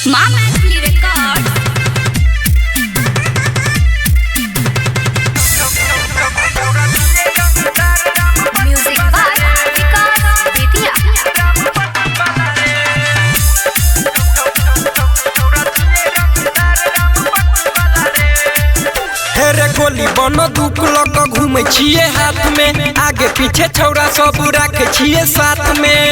Mama actually records. Music by Vikas Vidya. हेरे गोली बनो दुख लग घूमे छिए हाथ में, आगे पीछे छौरा सब रखे छिए साथ में।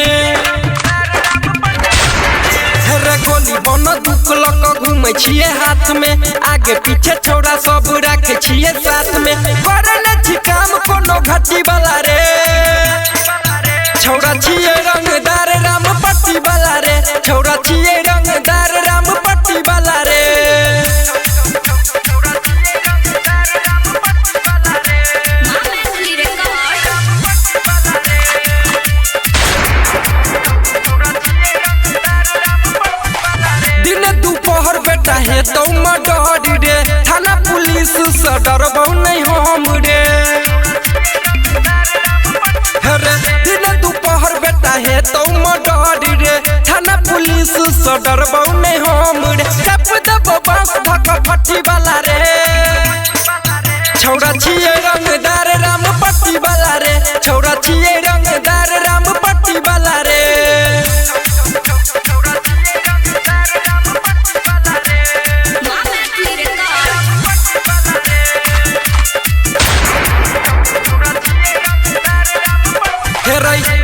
हेरे गोली बनो दुख लग घूमे छिए हाथ में, आगे पीछे छौरा सब रखे छिए साथ में। करले छी काम कोनो घटी वाला रे, छौरा छिए रंगदार राम पट्टी वाला रे, छौरा छिए रंगदार राम पट्टी वाला रे। है तो मडर रे, थाना पुलिस से डरबो नहीं हम रे। हेरे दिन दोपहर बेटा है तो मडर रे, थाना पुलिस से डरबो नहीं हम रे। कप दबो बांस धक फटी वाला रे, छौरा छिए रंगदार राम पट्टी वाला रे, छौरा छिए रंगदार राम पट्टी वाला रे।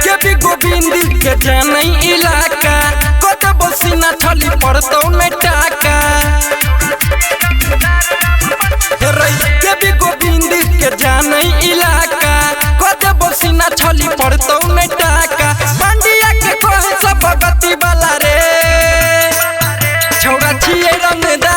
के भी गोविंद के जाने इलाका, कत बसीना थली पड़तो न टाका। के भी गोविंद के जाने इलाका, कत बसीना थली पड़तो न टाका। पांडिया के कहे सब गति वाला रे, छौरा छिए रंगदार